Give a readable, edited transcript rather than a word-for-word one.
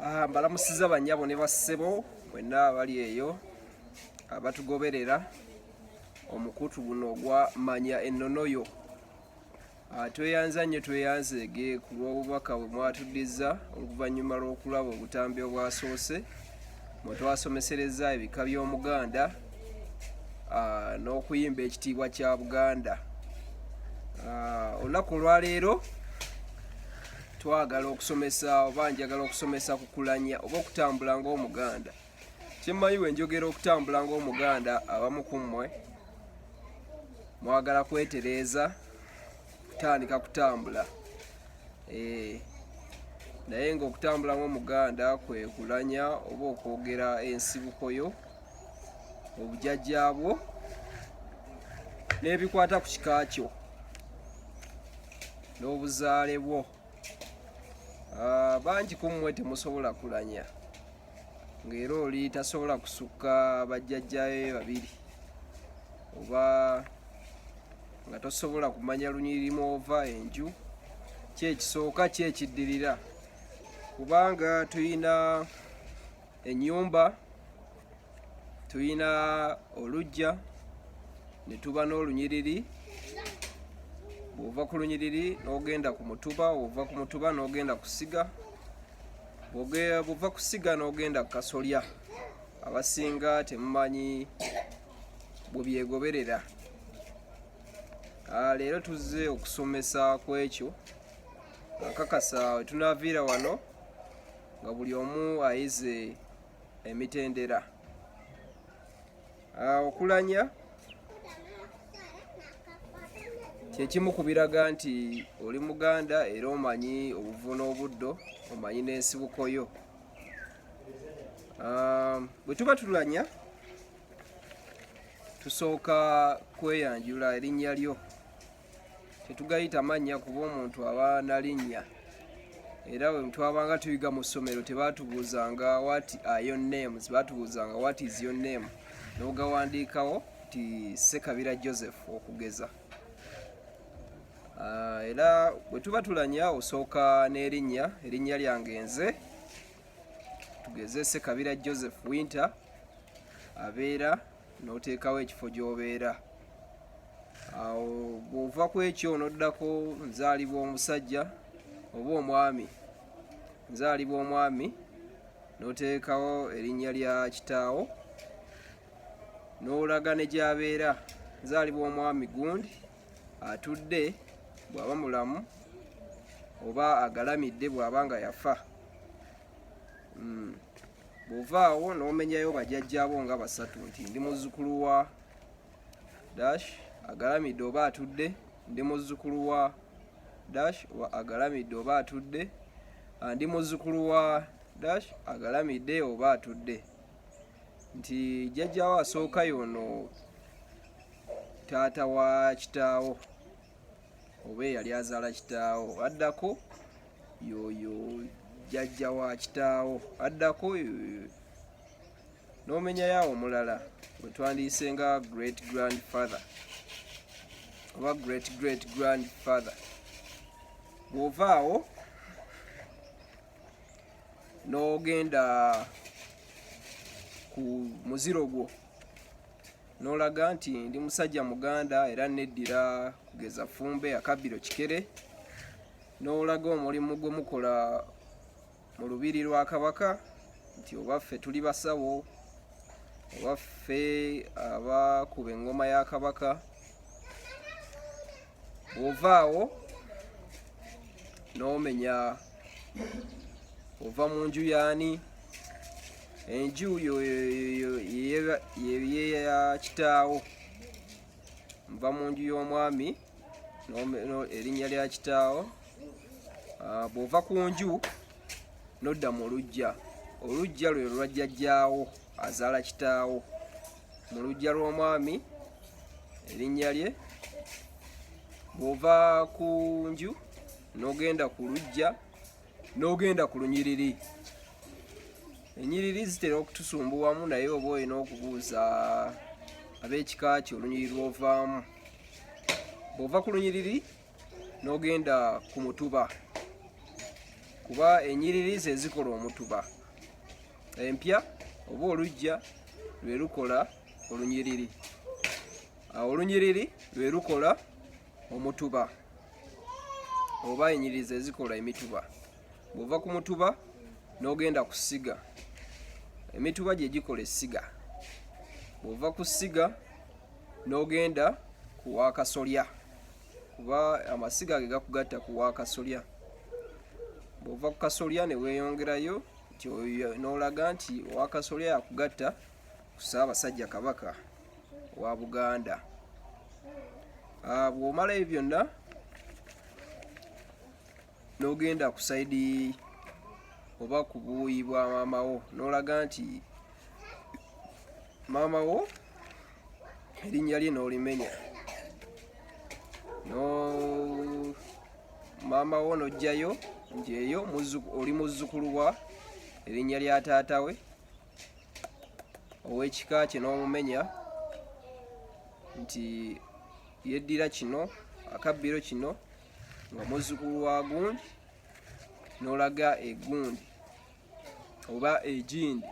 Mbalamusiza bannyabo ne bassebo mwenna bali eyo abatugoberera omukutu guno ogwa manya ennonoyo. Tweyanza nnyo tweyanzeege ku lw'obubaka bwe mwatuddiza oluvannyuma lw'okulaba obutambi obwasoose mwe twasomesereza ebika by'Omuganda n'okuyimba ekitiibwa kya Buganda. Olunaku olwaleero twagala okusomesa oba njagala okusomesa kukulanya oba okutambula ng'Omuganda. Kyemmanyi bwe njogera okutambula ng'Omuganda, abamu ku mmwe mwagala kwetereeza kutandika kutambula, naye ng'okutambula ng'Omuganda kwe kulanya oba okwogera ensibuko yo, obujjajjaabwo n'ebikwata ku kika kyo n'obuzaale bwo. Bangi ku mmwe temusobola kulanya, ng'era oli tasobola kusukka bajjajjabe babiri, oba nga tosobola kumanya lunyiriri mw'ova enju, ki ekisooka ki ekiddirira. Kubanga tuyina ennyumba, tuyina oluggya, ne tuba n'olunyiriri. Bw'ova ku lunyiriri n'ogenda ku mutuba, bw'ova ku mutuba n'ogenda ku ssiga, bw'ova ku ssiga n'ogenda ku kasolya. Abasinga temumanyi bwe byegoberera. Leero tuzze okusomesa ku ekyo. Nkakasa we tunaaviira wano nga buli omu ayize emitendera. Okulanya kye kimu ku biraga nti oli Muganda era omanyi obuvu n'obuddo, omanyi n'ensibuko yo. Bwe tuba tulanya tusooka kweyanjula erinnya lyo. Tetugayita mannya kuba omuntu aba na linnya, era bwe twabanga tuyiga mu ssomero tebaatubuuzanga what are your names, baatubuuzanga what is your name, n'ogawandiikawo nti Ssekabira Joseph okugeza. Era bwe tuba tulanya osooka n'erinnya. Erinnya lyange nze tugeze Ssekabira Joseph Winter abeera, n'oteekawo ekifo gy'obeera. Awo bw'ova ku ekyo n'oddako nzaalibwa omusajja oba omwami. Nzaalibwa omwami n'oteekawo erinnya lya kitaawo, n'olaga ne gy'abeera. Nzaalibwa omwami gundi atudde bw'aba mulamu, oba agalamidde bw'aba nga yafa. Bw'ova awo n'omenyayo bajjajjaabo nga basatu nti ndi muzzukulu wa dash agalamidde oba atudde, ndi muzzukulu wa dash agalamidde oba atudde, ndi muzzukulu wa dash agalamidde oba atudde. Nti jjajjaawo asooka yono taata wa kitaawo oba eyali azaala kitaawo, addako yoyo jjajja wa kitaawo, addako n'omenyayo omulala bwe twandiyise nga great grandfather oba great great grandfather. Bw'ova awo n'ogenda ku muziro gwo n'olaga nti ndi musajja Muganda era neddira kugeza Ffumbe Akabbiro Kikere, n'olaga omulimu gwe mukola mu lubiri lwa Kabaka nti oba ffe tuli basawo, oba ffe abakuba engoma ya Kabaka. Bw'ova awo n'omenya ova mu nju y'ani. Enju ya kitaawo. Nva mu nju y'omwami erinnya lya kitaawo. Bw'ova ku nju n'odda mu luggya. Oluggya lwe lwa jjajjaawo azaala kitaawo. Mu luggya lw'omwami erinnya lye. Bw'ova ku nju n'ogenda ku luggya n'ogenda ku lunyiriri. Ennyiriri zitera okutusumbuwamu, naye oba olina okubuuza ab'ekika kyo olunyiriri lw'ovaamu. Bw'ova ku lunyiriri n'ogenda ku mutuba. kuba enyiriri ze zikola omutuba. Empya oba olujja lwe lukola olunyiriri. Olunyiriri lwe lukola omutuba oba enyiriri ze zikola emituba. Bw'ova ku mutuba n'ogenda ku ssiga, emituba gye gikola essiga. Bw'ova ku ssiga n'ogenda ku wakasolya, kuba amasiga ge gakugatta ku wakasolya. Bw'ova ku kasolya ne weeyongerayo n'olaga nti owakasolya yakugatta ku Ssaabasajja Kabaka wa Buganda. Bw'omala ebyo byonna n'ogenda ku sayidi oba ku buuyi bwa maama wo n'olaga nti maama wo erinnya lye n'olimenya. Maama wo n'ojjayo nti eyo oli muzzukulu wa erinnya lya taata we ow'ekika kye n'omumenya nti yeddira kino akabbiro kino nga muzzukulu wa gundi, n'olaga egundi oba egindi